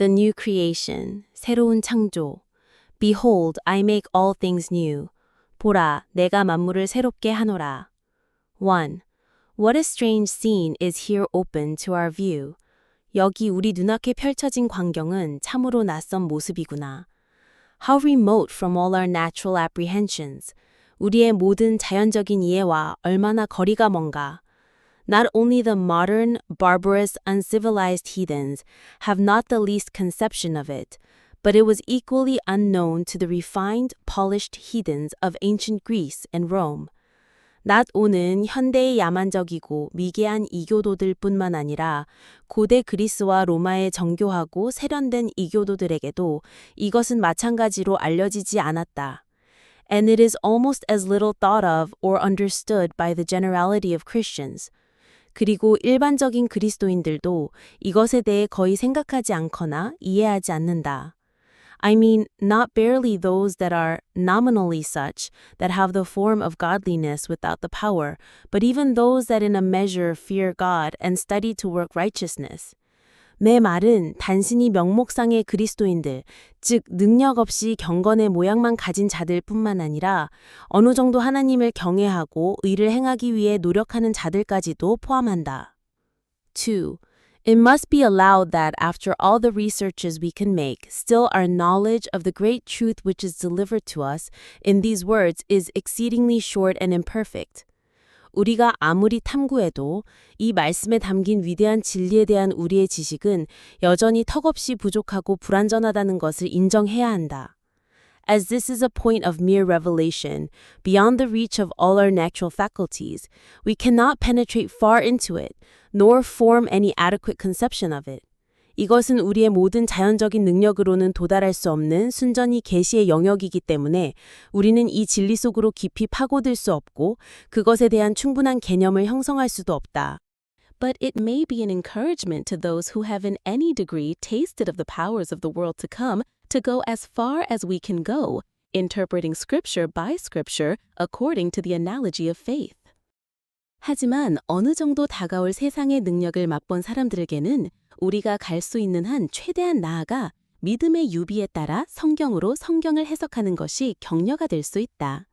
the new creation, 새로운 창조. Behold, I make all things new. 보라, 내가 만물을 새롭게 하노라. 1. What a strange scene is here open to our view. 여기 우리 눈앞에 펼쳐진 광경은 참으로 낯선 모습이구나. How remote from all our natural apprehensions. 우리의 모든 자연적인 이해와 얼마나 거리가 먼가. Not only the modern, barbarous, uncivilized heathens have not the least conception of it, but it was equally unknown to the refined, polished heathens of ancient Greece and Rome. 낫 오는 현대의 야만적이고 미개한 이교도들 뿐만 아니라 고대 그리스와 로마의 정교하고 세련된 이교도들에게도 이것은 마찬가지로 알려지지 않았다. And it is almost as little thought of or understood by the generality of Christians. 그리고 일반적인 그리스도인들도 이것에 대해 거의 생각하지 않거나 이해하지 않는다. I mean, not barely those that are nominally such, that have the form of godliness without the power, but even those that in a measure fear God and study to work righteousness. 내 말은 단순히 명목상의 그리스도인들, 즉 능력 없이 경건의 모양만 가진 자들 뿐만 아니라 어느 정도 하나님을 경외하고 의를 행하기 위해 노력하는 자들까지도 포함한다. 2. It must be allowed that after all the researches we can make, still our knowledge of the great truth which is delivered to us in these words is exceedingly short and imperfect. 우리가 아무리 탐구해도 이 말씀에 담긴 위대한 진리에 대한 우리의 지식은 여전히 턱없이 부족하고 불완전하다는 것을 인정해야 한다. As this is a point of mere revelation, beyond the reach of all our natural faculties, we cannot penetrate far into it, nor form any adequate conception of it. 이것은 우리의 모든 자연적인 능력으로는 도달할 수 없는 순전히 계시의 영역이기 때문에 우리는 이 진리 속으로 깊이 파고들 수 없고 그것에 대한 충분한 개념을 형성할 수도 없다. But it may be an encouragement to those who have in any degree tasted of the powers of the world to come to go as far as we can go, interpreting scripture by scripture according to the analogy of faith. 하지만 어느 정도 다가올 세상의 능력을 맛본 사람들에게는 우리가 갈 수 있는 한 최대한 나아가 믿음의 유비에 따라 성경으로 성경을 해석하는 것이 격려가 될 수 있다.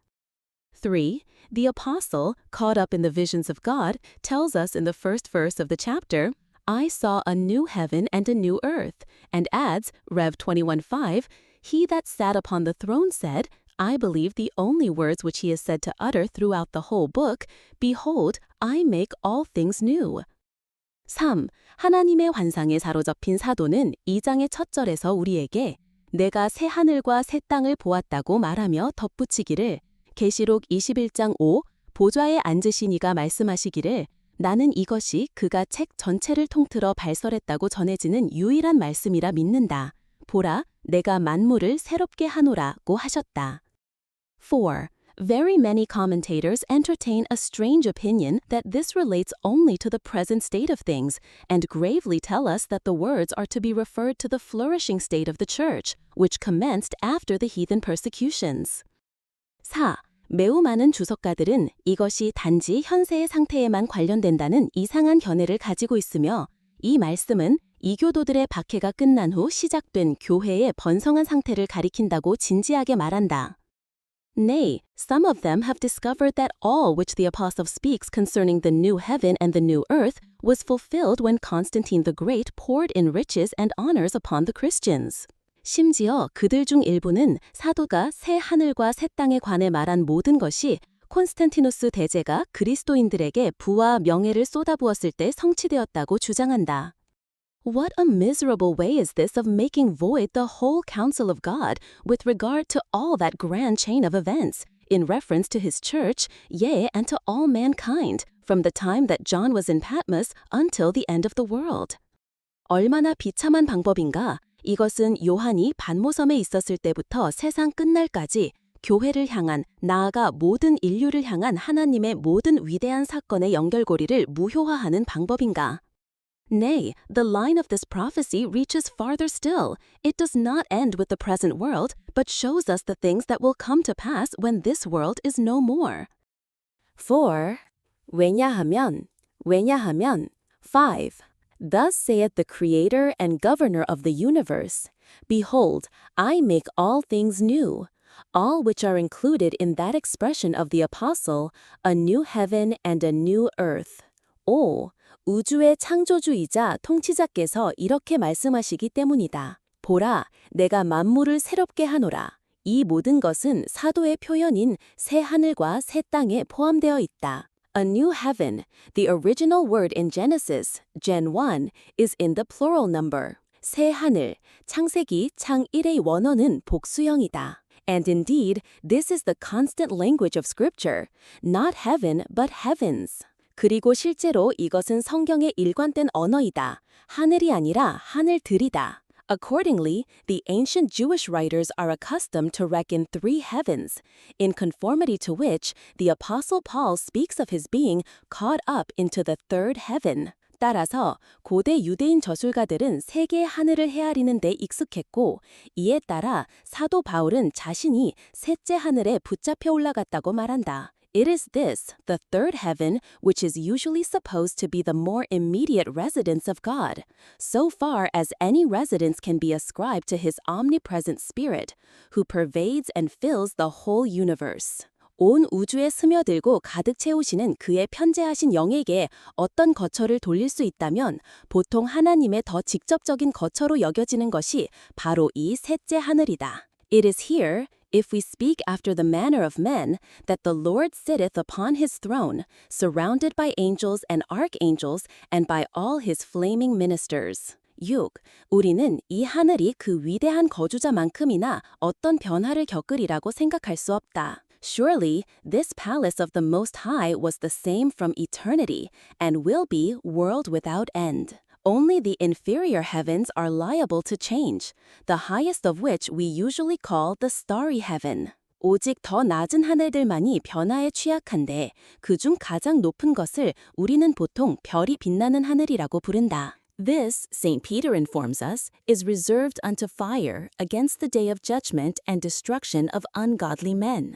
3. The apostle, caught up in the visions of God, tells us in the first verse of the chapter, I saw a new heaven and a new earth, and adds, Rev 21:5, He that sat upon the throne said, I believe the only words which he is said to utter throughout the whole book, Behold, I make all things new. 3. 하나님의 환상에 사로잡힌 사도는 2장의 첫 절에서 우리에게 내가 새 하늘과 새 땅을 보았다고 말하며 덧붙이기를 계시록 21장 5 보좌에 앉으신 이가 말씀하시기를 나는 이것이 그가 책 전체를 통틀어 발설했다고 전해지는 유일한 말씀이라 믿는다. 보라, 내가 만물을 새롭게 하노라고 하셨다. 4. Very many commentators entertain a strange opinion that this relates only to the present state of things, and gravely tell us that the words are to be referred to the flourishing state of the church, which commenced after the heathen persecutions. 4. 매우 많은 주석가들은 이것이 단지 현세의 상태에만 관련된다는 이상한 견해를 가지고 있으며 이 말씀은 이교도들의 박해가 끝난 후 시작된 교회의 번성한 상태를 가리킨다고 진지하게 말한다. Nay, some of them have discovered that all which the apostle speaks concerning the new heaven and the new earth was fulfilled when Constantine the Great poured in riches and honors upon the Christians. 심지어 그들 중 일부는 사도가 새 하늘과 새 땅에 관해 말한 모든 것이 콘스탄티누스 대제가 그리스도인들에게 부와 명예를 쏟아부었을 때 성취되었다고 주장한다. What a miserable way is this of making void the whole counsel of God with regard to all that grand chain of events, in reference to his church, yea, and to all mankind, from the time that John was in Patmos until the end of the world. 얼마나 비참한 방법인가? 이것은 요한이 반모섬에 있었을 때부터 세상 끝날까지 교회를 향한, 나아가 모든 인류를 향한 하나님의 모든 위대한 사건의 연결고리를 무효화하는 방법인가? Nay, the line of this prophecy reaches farther still. It does not end with the present world, but shows us the things that will come to pass when this world is no more. 4. 왜냐하면 5. Thus saith the Creator and Governor of the universe, Behold, I make all things new. All which are included in that expression of the apostle, a new heaven and a new earth. 5. 우주의 창조주이자 통치자께서 이렇게 말씀하시기 때문이다. 보라, 내가 만물을 새롭게 하노라. 이 모든 것은 사도의 표현인 새 하늘과 새 땅에 포함되어 있다. A new heaven, the original word in Genesis, Gen 1, is in the plural number. 새 하늘, 창세기 창 1의 원어는 복수형이다. And indeed, this is the constant language of Scripture, not heaven but heavens. 그리고 실제로 이것은 성경의 일관된 언어이다. 하늘이 아니라 하늘들이다. Accordingly, the ancient Jewish writers are accustomed to reckon 3 heavens, in conformity to which the Apostle Paul speaks of his being caught up into the third heaven. 따라서 고대 유대인 저술가들은 세 개의 하늘을 헤아리는 데 익숙했고, 이에 따라 사도 바울은 자신이 셋째 하늘에 붙잡혀 올라갔다고 말한다. It is this, the third heaven, which is usually supposed to be the more immediate residence of God, so far as any residence can be ascribed to his omnipresent spirit, who pervades and fills the whole universe. 온 우주에 스며들고 가득 채우시는 그의 편재하신 영에게 어떤 거처를 돌릴 수 있다면 보통 하나님의 더 직접적인 거처로 여겨지는 것이 바로 이 셋째 하늘이다. It is here, if we speak after the manner of men, that the Lord sitteth upon his throne, surrounded by angels and archangels and by all his flaming ministers. 6. 우리는 이 하늘이 그 위대한 거주자만큼이나 어떤 변화를 겪으리라고 생각할 수 없다. Surely, this palace of the Most High was the same from eternity, and will be world without end. Only the inferior heavens are liable to change, the highest of which we usually call the starry heaven. 오직 더 낮은 하늘들만이 변화에 취약한데, 그중 가장 높은 것을 우리는 보통 별이 빛나는 하늘이라고 부른다. This, St. Peter informs us, is reserved unto fire against the day of judgment and destruction of ungodly men.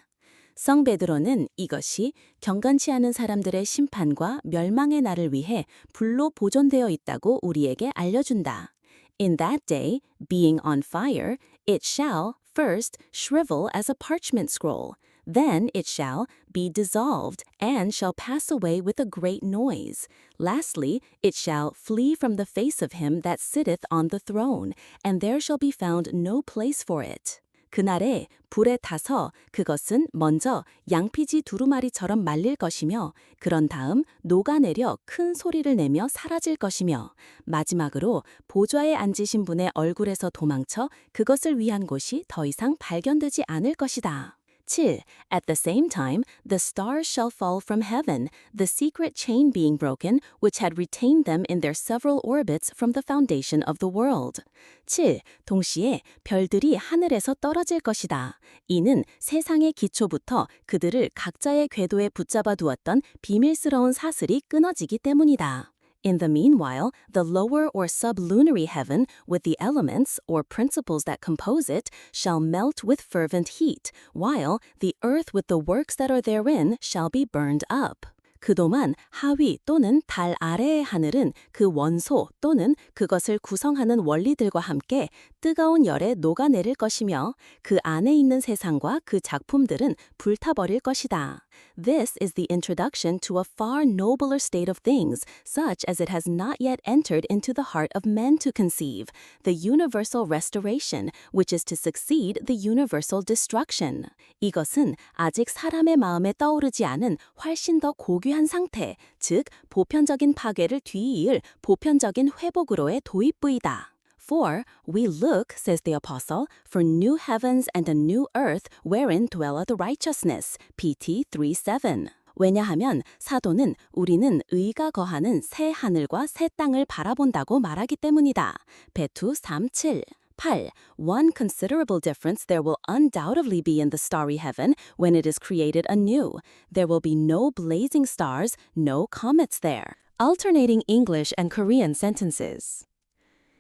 성 베드로는 이것이 경건치 않은 사람들의 심판과 멸망의 날을 위해 불로 보존되어 있다고 우리에게 알려준다. In that day, being on fire, it shall, first, shrivel as a parchment scroll, then it shall be dissolved and shall pass away with a great noise. Lastly, it shall flee from the face of him that sitteth on the throne, and there shall be found no place for it. 그날에 불에 타서 그것은 먼저 양피지 두루마리처럼 말릴 것이며 그런 다음 녹아내려 큰 소리를 내며 사라질 것이며 마지막으로 보좌에 앉으신 분의 얼굴에서 도망쳐 그것을 위한 곳이 더 이상 발견되지 않을 것이다. 7. At the same time, the stars shall fall from heaven, the secret chain being broken, which had retained them in their several orbits from the foundation of the world. 7. 동시에 별들이 하늘에서 떨어질 것이다. 이는 세상의 기초부터 그들을 각자의 궤도에 붙잡아 두었던 비밀스러운 사슬이 끊어지기 때문이다. In the meanwhile, the lower or sublunary heaven, with the elements, or principles that compose it, shall melt with fervent heat, while the earth with the works that are therein shall be burned up. 그동안 하위 또는 달 아래의 하늘은 그 원소 또는 그것을 구성하는 원리들과 함께 뜨거운 열에 녹아내릴 것이며 그 안에 있는 세상과 그 작품들은 불타버릴 것이다. This is the introduction to a far nobler state of things, such as it has not yet entered into the heart of men to conceive, the universal restoration, which is to succeed the universal destruction. 이것은 아직 사람의 마음에 떠오르지 않은 훨씬 더 고귀한 상태, 즉 보편적인 파괴를 뒤이을 보편적인 회복으로의 도입부이다. For we look, says the apostle, for new heavens and a new earth wherein dwelleth righteousness. PT 3:7. 왜냐하면 사도는 우리는 의가 거하는 새 하늘과 새 땅을 바라본다고 말하기 때문이다. 베투 3:7. 8. One considerable difference there will undoubtedly be in the starry heaven when it is created anew. There will be no blazing stars, no comets there. Alternating English and Korean sentences.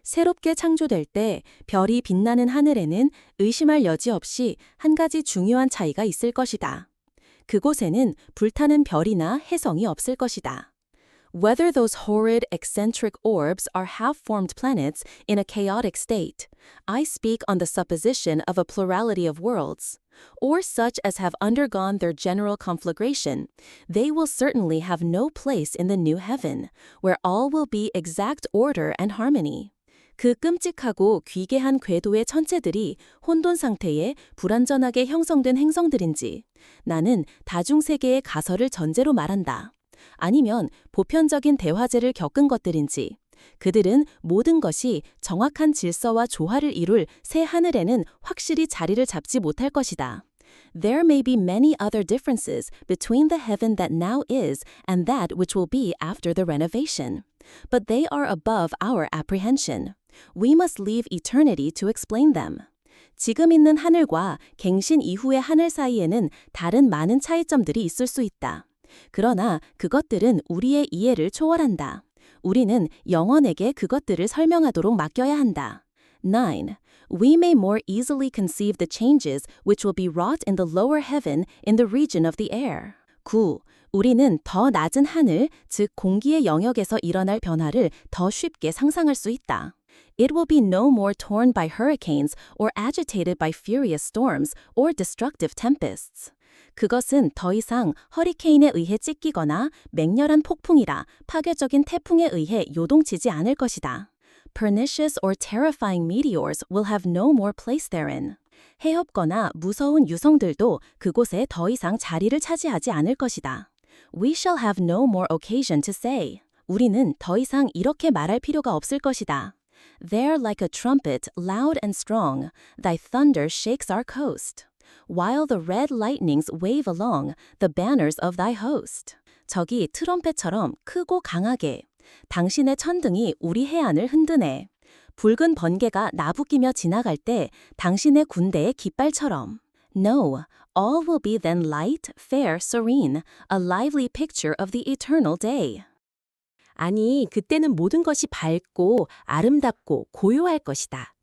새롭게 창조될 때 별이 빛나는 하늘에는 의심할 여지 없이 한 가지 중요한 차이가 있을 것이다. 그곳에는 불타는 별이나 혜성이 없을 것이다. Whether those horrid, eccentric orbs are half-formed planets in a chaotic state, I speak on the supposition of a plurality of worlds, or such as have undergone their general conflagration, they will certainly have no place in the new heaven, where all will be exact order and harmony. 그 끔찍하고 귀괴한 궤도의 천체들이 혼돈 상태에 불완전하게 형성된 행성들인지 나는 다중세계의 가설을 전제로 말한다. 아니면 보편적인 대화제를 겪은 것들인지 그들은 모든 것이 정확한 질서와 조화를 이룰 새 하늘에는 확실히 자리를 잡지 못할 것이다. There may be many other differences between the heaven that now is and that which will be after the renovation. But they are above our apprehension. We must leave eternity to explain them. 지금 있는 하늘과 갱신 이후의 하늘 사이에는 다른 많은 차이점들이 있을 수 있다. 그러나 그것들은 우리의 이해를 초월한다. 우리는 영원에게 그것들을 설명하도록 맡겨야 한다. 9. We may more easily conceive the changes which will be wrought in the lower heaven in the region of the air. 9. 우리는 더 낮은 하늘, 즉 공기의 영역에서 일어날 변화를 더 쉽게 상상할 수 있다. It will be no more torn by hurricanes or agitated by furious storms or destructive tempests. 그것은 더 이상 허리케인에 의해 찢기거나 맹렬한 폭풍이라 파괴적인 태풍에 의해 요동치지 않을 것이다. Pernicious or terrifying meteors will have no more place therein. 해협거나 무서운 유성들도 그곳에 더 이상 자리를 차지하지 않을 것이다. We shall have no more occasion to say. 우리는 더 이상 이렇게 말할 필요가 없을 것이다. There like a trumpet, loud and strong, thy thunder shakes our coast. While the red lightnings wave along the banners of thy host. 저기 트럼펫처럼 크고 강하게 당신의 천등이 우리 해안을 흔드네. 붉은 번개가 나부끼며 지나갈 때 당신의 군대의 깃발처럼. No, all will be then light, fair, serene, a lively picture of the eternal day. 아니, 그때는 모든 것이 밝고 아름답고 고요할 것이다.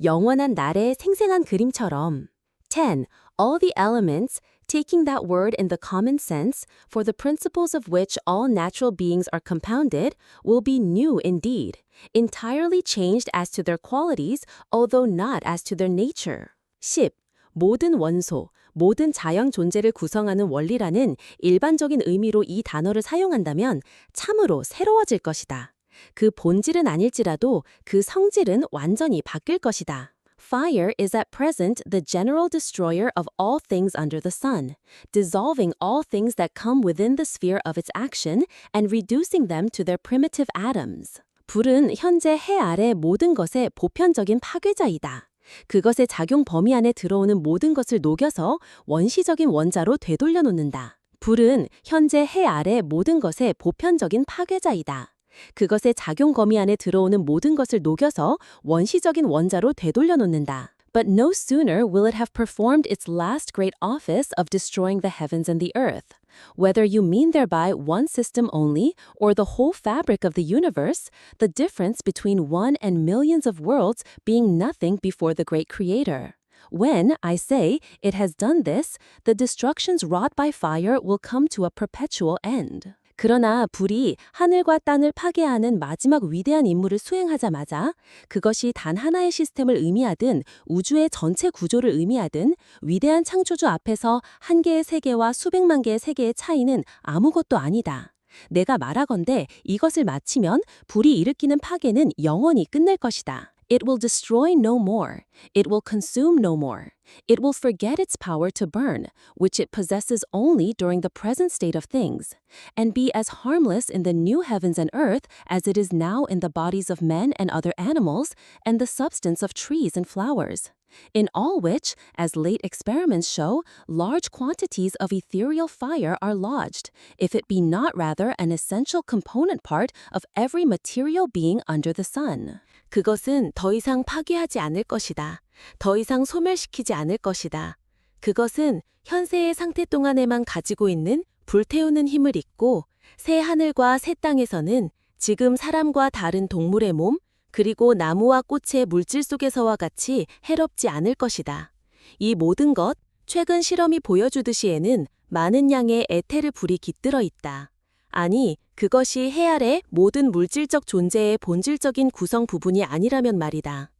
영원한 날의 생생한 그림처럼. 10. All the elements, taking that word in the common sense, for the principles of which all natural beings are compounded, will be new indeed, entirely changed as to their qualities, although not as to their nature. 10. 모든 원소, 모든 자연 존재를 구성하는 원리라는 일반적인 의미로 이 단어를 사용한다면 참으로 새로워질 것이다. 그 본질은 아닐지라도 그 성질은 완전히 바뀔 것이다. Fire is at present the general destroyer of all things under the sun, dissolving all things that come within the sphere of its action and reducing them to their primitive atoms. 불은 현재 해 아래 모든 것의 보편적인 파괴자이다. 그것의 작용 범위 안에 들어오는 모든 것을 녹여서 원시적인 원자로 되돌려 놓는다. 불은 현재 해 아래 모든 것의 보편적인 파괴자이다. 그것의 작용 범위 안에 들어오는 모든 것을 녹여서 원시적인 원자로 되돌려 놓는다. But no sooner will it have performed its last great office of destroying the heavens and the earth. Whether you mean thereby one system only or the whole fabric of the universe, the difference between one and millions of worlds being nothing before the great Creator. When, I say, it has done this, the destructions wrought by fire will come to a perpetual end. 그러나 불이 하늘과 땅을 파괴하는 마지막 위대한 임무를 수행하자마자 그것이 단 하나의 시스템을 의미하든 우주의 전체 구조를 의미하든 위대한 창조주 앞에서 한 개의 세계와 수백만 개의 세계의 차이는 아무것도 아니다. 내가 말하건대 이것을 마치면 불이 일으키는 파괴는 영원히 끝낼 것이다. It will destroy no more. It will consume no more. It will forget its power to burn, which it possesses only during the present state of things, and be as harmless in the new heavens and earth as it is now in the bodies of men and other animals, and the substance of trees and flowers. In all which, as late experiments show, large quantities of ethereal fire are lodged, if it be not rather an essential component part of every material being under the sun. 그것은 더 이상 파괴하지 않을 것이다. 더 이상 소멸시키지 않을 것이다. 그것은 현세의 상태 동안에만 가지고 있는 불태우는 힘을 잊고 새 하늘과 새 땅에서는 지금 사람과 다른 동물의 몸, 그리고 나무와 꽃의 물질 속에서와 같이 해롭지 않을 것이다. 이 모든 것, 최근 실험이 보여주듯이에는 많은 양의 에테르 불이 깃들어 있다. 아니, 그것이 해 아래 모든 물질적 존재의 본질적인 구성 부분이 아니라면 말이다.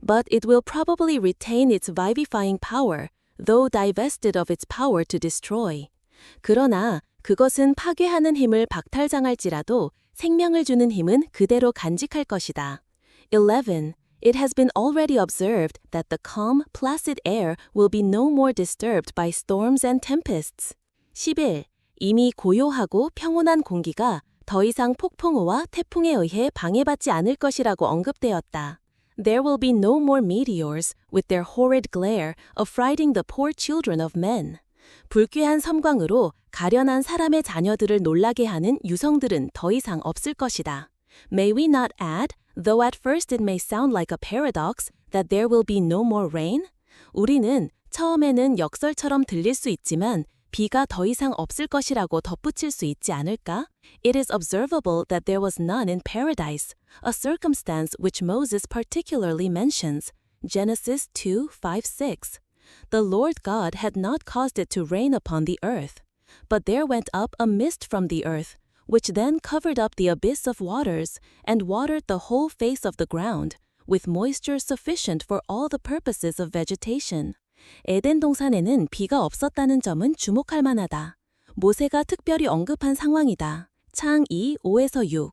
But it will probably retain its vivifying power, though divested of its power to destroy. 그러나 그것은 파괴하는 힘을 박탈당할지라도 생명을 주는 힘은 그대로 간직할 것이다. 11. It has been already observed that the calm, placid air will be no more disturbed by storms and tempests. 11. 이미 고요하고 평온한 공기가 더 이상 폭풍우와 태풍에 의해 방해받지 않을 것이라고 언급되었다. There will be no more meteors with their horrid glare affrighting the poor children of men. 불쾌한 섬광으로 가련한 사람의 자녀들을 놀라게 하는 유성들은 더 이상 없을 것이다. May we not add, though at first it may sound like a paradox, that there will be no more rain? 우리는 처음에는 역설처럼 들릴 수 있지만 비가 더 이상 없을 것이라고 덧붙일 수 있지 않을까? It is observable that there was none in paradise, a circumstance which Moses particularly mentions. Genesis 2:5-6. The Lord God had not caused it to rain upon the earth. But there went up a mist from the earth, which then covered up the abyss of waters, and watered the whole face of the ground, with moisture sufficient for all the purposes of vegetation. 에덴 동산에는 비가 없었다는 점은 주목할 만하다. 모세가 특별히 언급한 상황이다. 창 2, 5-6.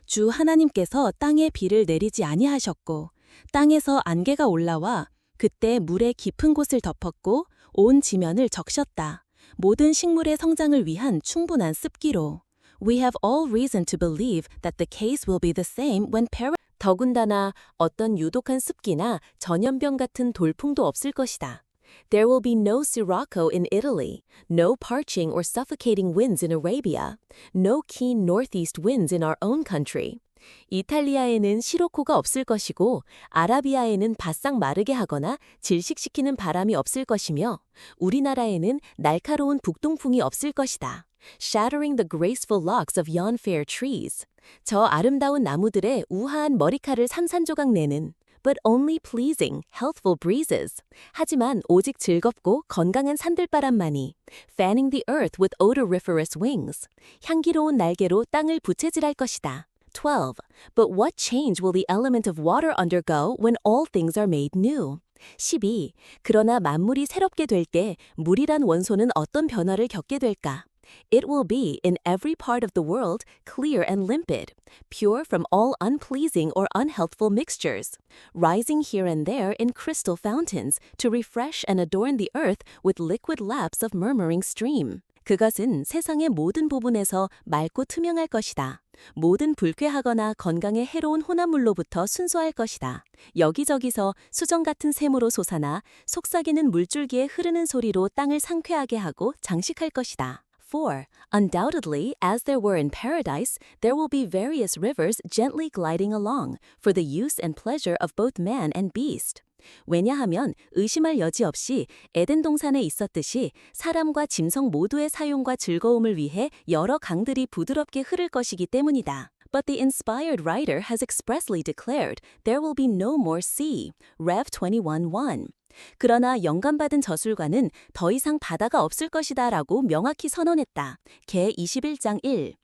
주 하나님께서 땅에 비를 내리지 아니하셨고 땅에서 안개가 올라와 그때 물의 깊은 곳을 덮었고 온 지면을 적셨다. 모든 식물의 성장을 위한 충분한 습기로. We have all reason to believe that the case will be the same when 더군다나 어떤 유독한 습기나 전염병 같은 돌풍도 없을 것이다. There will be no sirocco in Italy, no parching or suffocating winds in Arabia, no keen northeast winds in our own country. 이탈리아에는 시로코가 없을 것이고 아라비아에는 바싹 마르게 하거나 질식시키는 바람이 없을 것이며 우리나라에는 날카로운 북동풍이 없을 것이다. Shattering the graceful locks of yon fair trees. 저 아름다운 나무들의 우아한 머리칼을 산산조각 내는 but only pleasing, healthful breezes. 하지만 오직 즐겁고 건강한 산들바람만이 fanning the earth with odoriferous wings. 향기로운 날개로 땅을 부채질할 것이다. 12. But what change will the element of water undergo when all things are made new? 12. 그러나 만물이 새롭게 될 때 물이란 원소는 어떤 변화를 겪게 될까? It will be, in every part of the world, clear and limpid, pure from all unpleasing or unhealthful mixtures, rising here and there in crystal fountains to refresh and adorn the earth with liquid laps of murmuring stream. 그것은 세상의 모든 부분에서 맑고 투명할 것이다. 모든 불쾌하거나 건강에 해로운 혼합물로부터 순수할 것이다. 여기저기서 수정 같은 샘으로 솟아나 속삭이는 물줄기에 흐르는 소리로 땅을 상쾌하게 하고 장식할 것이다. 4. Undoubtedly, as there were in paradise, there will be various rivers gently gliding along, for the use and pleasure of both man and beast. 왜냐하면 의심할 여지 없이 에덴 동산에 있었듯이 사람과 짐승 모두의 사용과 즐거움을 위해 여러 강들이 부드럽게 흐를 것이기 때문이다. But the inspired writer has expressly declared there will be no more sea. Rev 21:1. 그러나 영감받은 저술가는 더 이상 바다가 없을 것이다 라고 명확히 선언했다. 개 21장 1.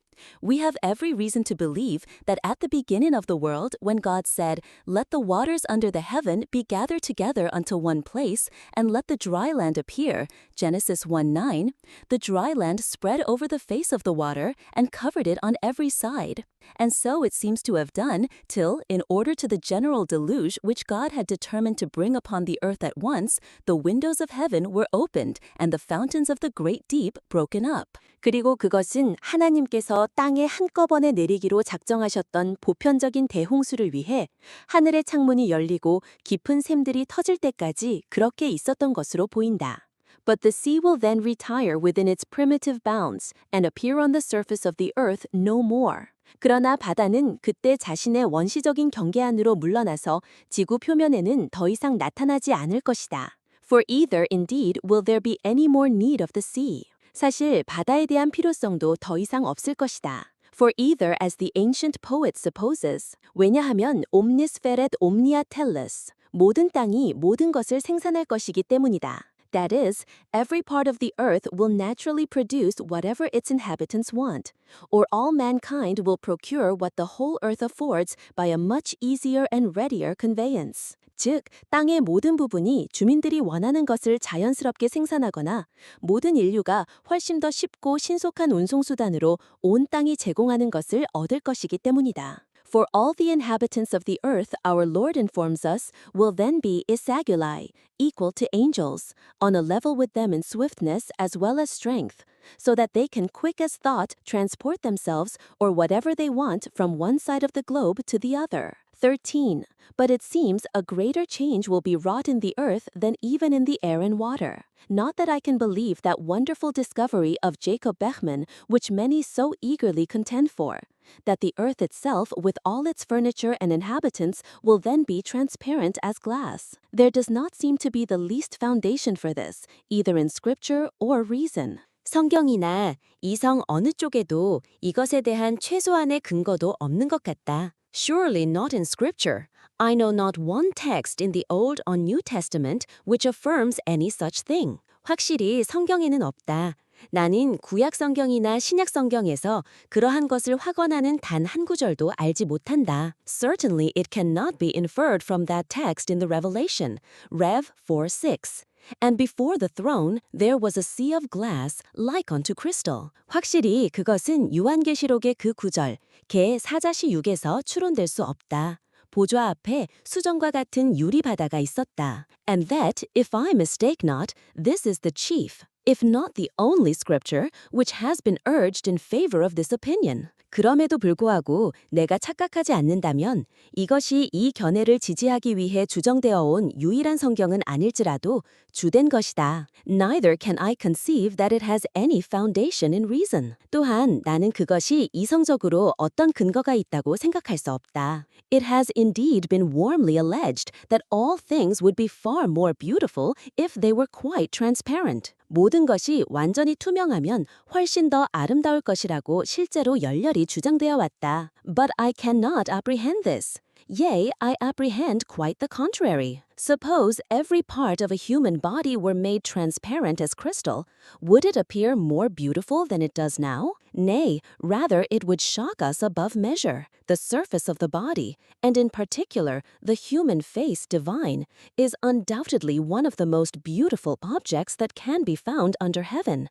We have every reason to believe that at the beginning of the world, when God said, "Let the waters under the heaven be gathered together unto one place, and let the dry land appear," Genesis 1:9, the dry land spread over the face of the water and covered it on every side. And so it seems to have done, till, in order to the general deluge which God had determined to bring upon the earth at once, the windows of heaven were opened, and the fountains of the great deep broken up. 그리고 그것은 하나님께서 땅에 한꺼번에 내리기로 작정하셨던 보편적인 대홍수를 위해 하늘의 창문이 열리고 깊은 샘들이 터질 때까지 그렇게 있었던 것으로 보인다. But the sea will then retire within its primitive bounds and appear on the surface of the earth no more. 그러나 바다는 그때 자신의 원시적인 경계 안으로 물러나서 지구 표면에는 더 이상 나타나지 않을 것이다. For either indeed will there be any more need of the sea. 사실 바다에 대한 필요성도 더 이상 없을 것이다. For either as the ancient poet supposes. 왜냐하면 omnis feret omnia tellus. 모든 땅이 모든 것을 생산할 것이기 때문이다. That is, every part of the earth will naturally produce whatever its inhabitants want, or all mankind will procure what the whole earth affords by a much easier and readier conveyance. 즉, 땅의 모든 부분이 주민들이 원하는 것을 자연스럽게 생산하거나 모든 인류가 훨씬 더 쉽고 신속한 운송수단으로 온 땅이 제공하는 것을 얻을 것이기 때문이다. For all the inhabitants of the earth, our Lord informs us, will then be Isagulai, equal to angels, on a level with them in swiftness as well as strength, so that they can quick as thought transport themselves or whatever they want from one side of the globe to the other. 13. But it seems a greater change will be wrought in the earth than even in the air and water. Not that I can believe that wonderful discovery of Jacob Bechman, which many so eagerly contend for, that the earth itself with all its furniture and inhabitants will then be transparent as glass. There does not seem to be the least foundation for this, either in scripture or reason. 성경이나 이성 어느 쪽에도 이것에 대한 최소한의 근거도 없는 것 같다. Surely not in scripture. I know not one text in the Old or New Testament which affirms any such thing. 확실히 성경에는 없다. 나는 구약 성경이나 신약 성경에서 그러한 것을 확언하는 단 한 구절도 알지 못한다. Certainly it cannot be inferred from that text in the Revelation, Rev 4:6. And before the throne there was a sea of glass like unto crystal. 확실히 그것은 요한계시록의 그 구절, 개 4-6에서 추론될 수 없다. 보좌 앞에 수정과 같은 유리 바다가 있었다. And that, if I mistake not, this is the chief, if not the only scripture, which has been urged in favor of this opinion. 그럼에도 불구하고 내가 착각하지 않는다면 이것이 이 견해를 지지하기 위해 주정되어 온 유일한 성경은 아닐지라도 주된 것이다. Neither can I conceive that it has any foundation in reason. 또한 나는 그것이 이성적으로 어떤 근거가 있다고 생각할 수 없다. It has indeed been warmly alleged that all things would be far more beautiful if they were quite transparent. 모든 것이 완전히 투명하면 훨씬 더 아름다울 것이라고 실제로 열렬히 주장되어 왔다. But I cannot apprehend this. Yea, I apprehend quite the contrary. Suppose every part of a human body were made transparent as crystal, would it appear more beautiful than it does now? Nay, rather it would shock us above measure. The surface of the body, and in particular the human face divine, is undoubtedly one of the most beautiful objects that can be found under heaven.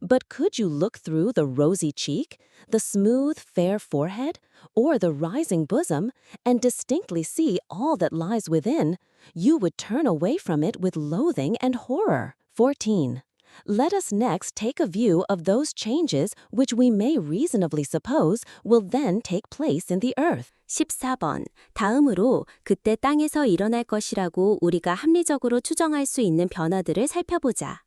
But could you look through the rosy cheek, the smooth, fair forehead, or the rising bosom, and distinctly see all that lies within, you would turn away from it with loathing and horror. 14. Let us next take a view of those changes which we may reasonably suppose will then take place in the earth. 14번. 다음으로 그때 땅에서 일어날 것이라고 우리가 합리적으로 추정할 수 있는 변화들을 살펴보자.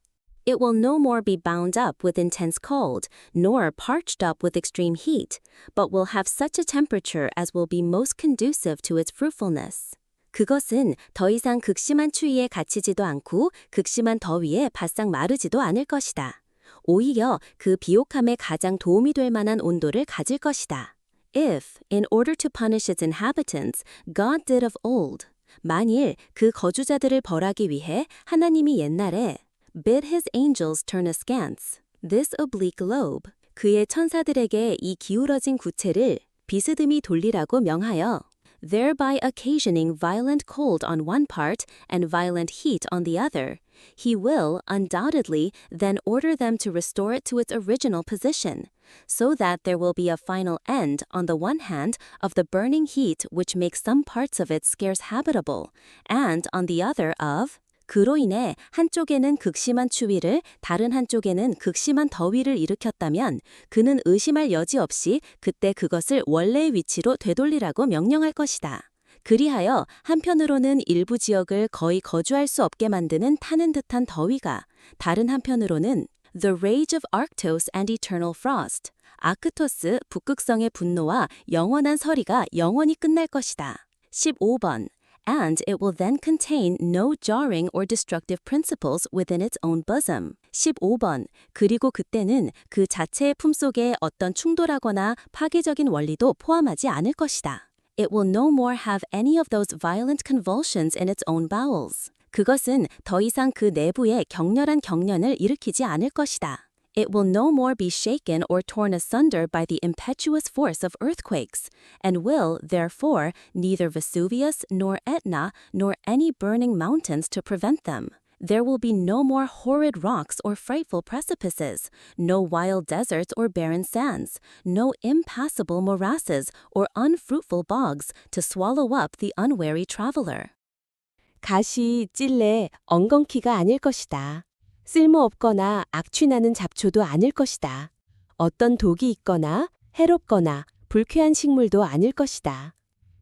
It will no more be bound up with intense cold, nor parched up with extreme heat, but will have such a temperature as will be most conducive to its fruitfulness. 그것은 더 이상 극심한 추위에 갇히지도 않고 극심한 더위에 바싹 마르지도 않을 것이다. 오히려 그 비옥함에 가장 도움이 될 만한 온도를 가질 것이다. If, in order to punish its inhabitants, God did of old, 만일 그 거주자들을 벌하기 위해 하나님이 옛날에 bid his angels turn askance, this oblique lobe, 그의 천사들에게 이 기울어진 구체를 비스듬히 돌리라고 명하여 thereby occasioning violent cold on one part and violent heat on the other, he will undoubtedly then order them to restore it to its original position, so that there will be a final end, on the one hand, of the burning heat which makes some parts of it scarce habitable, and on the other of 그로 인해 한쪽에는 극심한 추위를 다른 한쪽에는 극심한 더위를 일으켰다면 그는 의심할 여지 없이 그때 그것을 원래의 위치로 되돌리라고 명령할 것이다. 그리하여 한편으로는 일부 지역을 거의 거주할 수 없게 만드는 타는 듯한 더위가 다른 한편으로는 The rage of Arctos and eternal frost, 아크토스 북극성의 분노와 영원한 서리가 영원히 끝날 것이다. 15번. And it will then contain no jarring or destructive principles within its own bosom. 15번. 그리고 그때는 그 자체의 품속에 어떤 충돌하거나 파괴적인 원리도 포함하지 않을 것이다. It will no more have any of those violent convulsions in its own bowels. 그것은 더 이상 그 내부에 격렬한 경련을 일으키지 않을 것이다. It will no more be shaken or torn asunder by the impetuous force of earthquakes, and will, therefore, neither Vesuvius nor Etna nor any burning mountains to prevent them. There will be no more horrid rocks or frightful precipices, no wild deserts or barren sands, no impassable morasses or unfruitful bogs to swallow up the unwary traveler. 가시, 찔레, 엉겅퀴가 아닐 것이다. 쓸모없거나 악취나는 잡초도 아닐 것이다. 어떤 독이 있거나 해롭거나 불쾌한 식물도 아닐 것이다.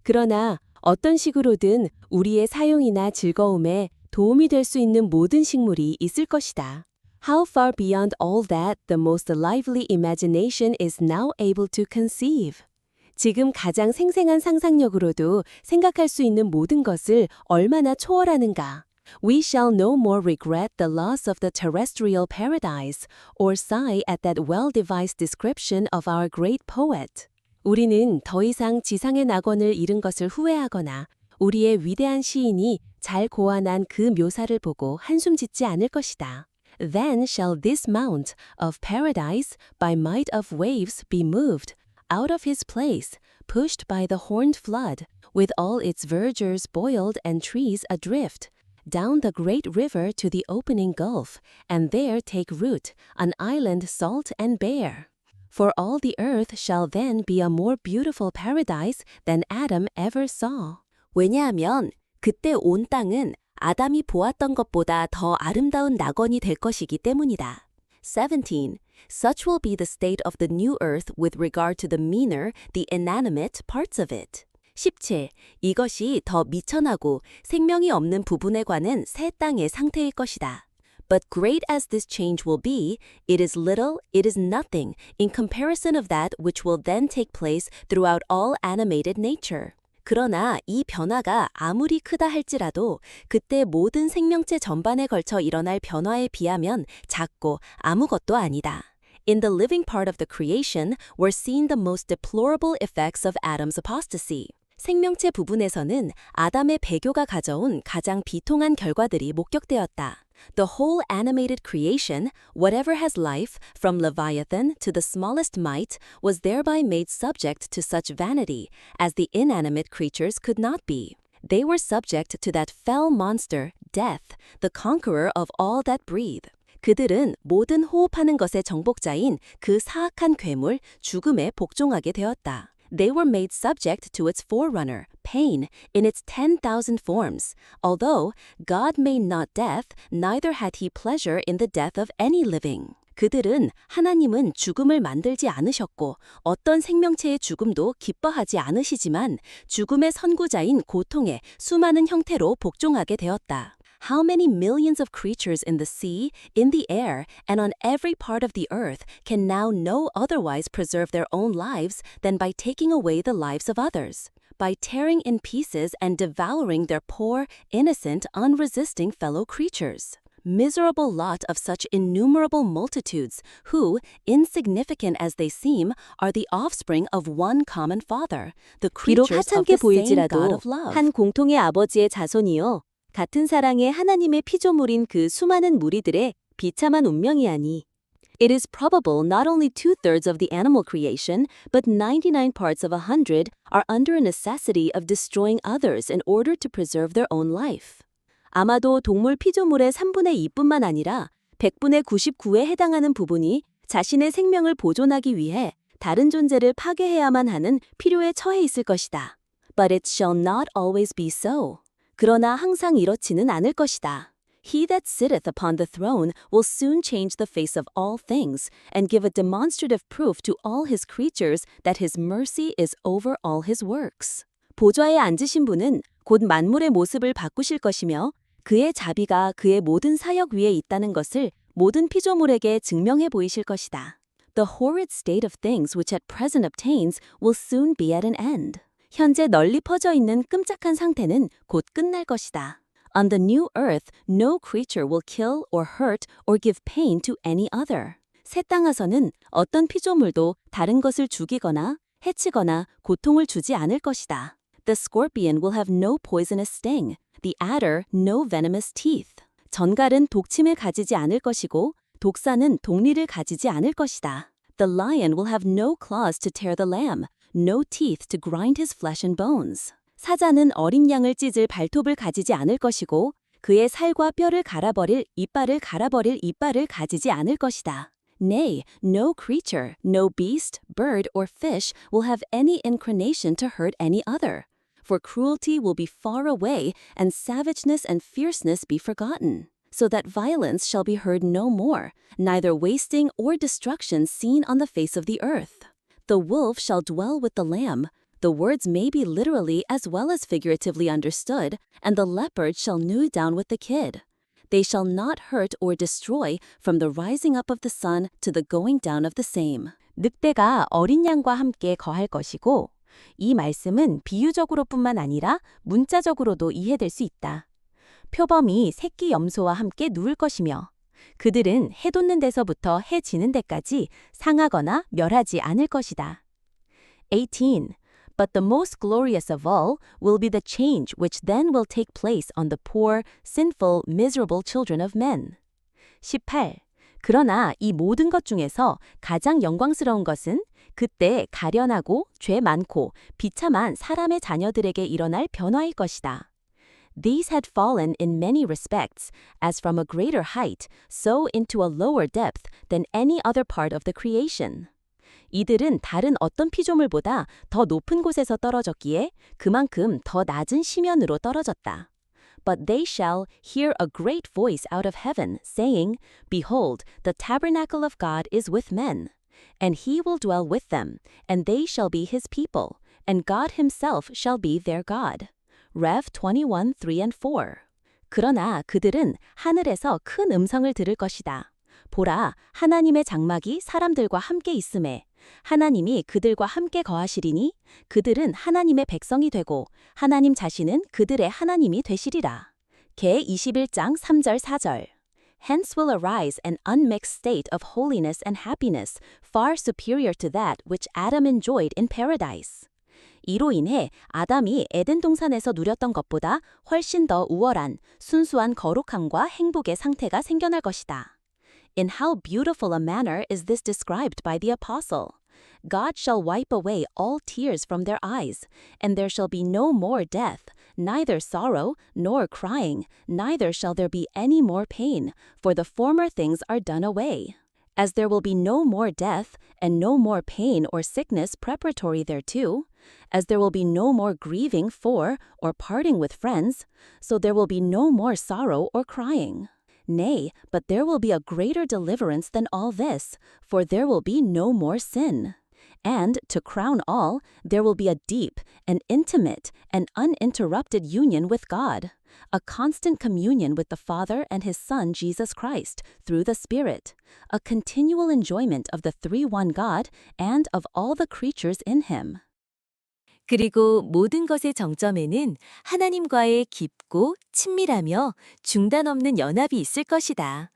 그러나 어떤 식으로든 우리의 사용이나 즐거움에 도움이 될 수 있는 모든 식물이 있을 것이다. How far beyond all that the most lively imagination is now able to conceive. 지금 가장 생생한 상상력으로도 생각할 수 있는 모든 것을 얼마나 초월하는가. We shall no more regret the loss of the terrestrial paradise, or sigh at that well-devised description of our great poet. 우리는 더 이상 지상의 낙원을 잃은 것을 후회하거나 우리의 위대한 시인이 잘 고안한 그 묘사를 보고 한숨 짓지 않을 것이다. Then shall this mount of paradise by might of waves be moved out of his place, pushed by the horned flood, with all its verdures boiled and trees adrift, down the great river to the opening gulf, and there take root, an island salt and bare. For all the earth shall then be a more beautiful paradise than Adam ever saw. 왜냐하면 그때 온 땅은 아담이 보았던 것보다 더 아름다운 낙원이 될 것이기 때문이다. 17. Such will be the state of the new earth with regard to the meaner, the inanimate parts of it. 17. 이것이 더 미천하고 생명이 없는 부분에 관한 새 땅의 상태일 것이다. But great as this change will be, it is little, it is nothing, in comparison of that which will then take place throughout all animated nature. 그러나 이 변화가 아무리 크다 할지라도 그때 모든 생명체 전반에 걸쳐 일어날 변화에 비하면 작고 아무것도 아니다. In the living part of the creation were seen the most deplorable effects of Adam's apostasy. 생명체 부분에서는 아담의 배교가 가져온 가장 비통한 결과들이 목격되었다. The whole animated creation, whatever has life, from Leviathan to the smallest mite, was thereby made subject to such vanity as the inanimate creatures could not be. They were subject to that fell monster, death, the conqueror of all that breathe. 그들은 모든 호흡하는 것의 정복자인 그 사악한 괴물, 죽음에 복종하게 되었다. They were made subject to its forerunner, pain, in its 10,000 forms. Although God made not death, neither had he pleasure in the death of any living. 그들은 하나님은 죽음을 만들지 않으셨고 어떤 생명체의 죽음도 기뻐하지 않으시지만 죽음의 선구자인 고통의 수많은 형태로 복종하게 되었다. How many millions of creatures in the sea, in the air, and on every part of the earth can now no otherwise preserve their own lives than by taking away the lives of others, by tearing in pieces and devouring their poor, innocent, unresisting fellow creatures. Miserable lot of such innumerable multitudes who, insignificant as they seem, are the offspring of one common Father, the 비록 creatures of 하찮게 the same God 보일지라도 of love. 한 공통의 아버지의 자손이요 같은 사랑의 하나님의 피조물인 그 수많은 무리들의 비참한 운명이 아니. It is probable not only 2/3 of the animal creation, but 99 parts of 100 are under a necessity of destroying others in order to preserve their own life. 아마도 동물 피조물의 3분의 2뿐만 아니라 100분의 99에 해당하는 부분이 자신의 생명을 보존하기 위해 다른 존재를 파괴해야만 하는 필요에 처해 있을 것이다. But it shall not always be so. 그러나 항상 이렇지는 않을 것이다. He that sitteth upon the throne will soon change the face of all things and give a demonstrative proof to all his creatures that his mercy is over all his works. 보좌에 앉으신 분은 곧 만물의 모습을 바꾸실 것이며 그의 자비가 그의 모든 사역 위에 있다는 것을 모든 피조물에게 증명해 보이실 것이다. The horrid state of things which at present obtains will soon be at an end. 현재 널리 퍼져 있는 끔찍한 상태는 곧 끝날 것이다. On the new earth, no creature will kill or hurt or give pain to any other. 새 땅에서는 어떤 피조물도 다른 것을 죽이거나 해치거나 고통을 주지 않을 것이다. The scorpion will have no poisonous sting, the adder no venomous teeth. 전갈은 독침을 가지지 않을 것이고 독사는 독리를 가지지 않을 것이다. The lion will have no claws to tear the lamb, no teeth to grind his flesh and bones. 사자는 어린 양을 찢을 발톱을 가지지 않을 것이고 그의 살과 뼈를 갈아버릴 이빨을 가지지 않을 것이다. Nay, no creature, no beast, bird, or fish will have any inclination to hurt any other. For cruelty will be far away, and savageness and fierceness be forgotten, so that violence shall be heard no more, neither wasting or destruction seen on the face of the earth. The wolf shall dwell with the lamb. The words may be literally as well as figuratively understood, and the leopard shall gnaw down with the kid. They shall not hurt or destroy from the rising up of the sun to the going down of the same. 늑대가 어린 양과 함께 거할 것이고 이 말씀은 비유적으로뿐만 아니라 문자적으로도 이해될 수 있다. 표범이 새끼 염소와 함께 누울 것이며 그들은 해 돋는 데서부터 해 지는 데까지 상하거나 멸하지 않을 것이다. 18. But the most glorious of all will be the change which then will take place on the poor, sinful, miserable children of men. 18. 그러나 이 모든 것 중에서 가장 영광스러운 것은 그때 가련하고 죄 많고 비참한 사람의 자녀들에게 일어날 변화일 것이다. These had fallen in many respects, as from a greater height, so into a lower depth than any other part of the creation. 이들은 다른 어떤 피조물보다 더 높은 곳에서 떨어졌기에 그만큼 더 낮은 심연으로 떨어졌다. But they shall hear a great voice out of heaven, saying, Behold, the tabernacle of God is with men, and he will dwell with them, and they shall be his people, and God himself shall be their God. Rev 21:3 and 4. 그러나 그들은 하늘에서 큰 음성을 들을 것이다. 보라, 하나님의 장막이 사람들과 함께 있음에 하나님이 그들과 함께 거하시리니 그들은 하나님의 백성이 되고 하나님 자신은 그들의 하나님이 되시리라. 개 21장 3절 4절. Hence will arise an unmixed state of holiness and happiness far superior to that which Adam enjoyed in paradise. 이로 인해 아담이 에덴 동산에서 누렸던 것보다 훨씬 더 우월한 순수한 거룩함과 행복의 상태가 생겨날 것이다. In how beautiful a manner is this described by the apostle. God shall wipe away all tears from their eyes, and there shall be no more death, neither sorrow, nor crying, neither shall there be any more pain, for the former things are done away. As there will be no more death, and no more pain or sickness preparatory thereto, as there will be no more grieving for or parting with friends, so there will be no more sorrow or crying. Nay, but there will be a greater deliverance than all this, for there will be no more sin. And, to crown all, there will be a deep, an intimate, and uninterrupted union with God, a constant communion with the Father and His Son Jesus Christ, through the Spirit, a continual enjoyment of the three-one God and of all the creatures in Him. 그리고 모든 것의 정점에는 하나님과의 깊고 친밀하며 중단 없는 연합이 있을 것이다.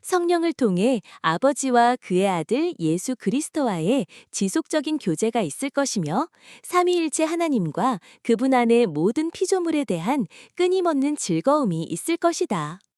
성령을 통해 아버지와 그의 아들 예수 그리스도와의 지속적인 교제가 있을 것이며 삼위일체 하나님과 그분 안의 모든 피조물에 대한 끊임없는 즐거움이 있을 것이다.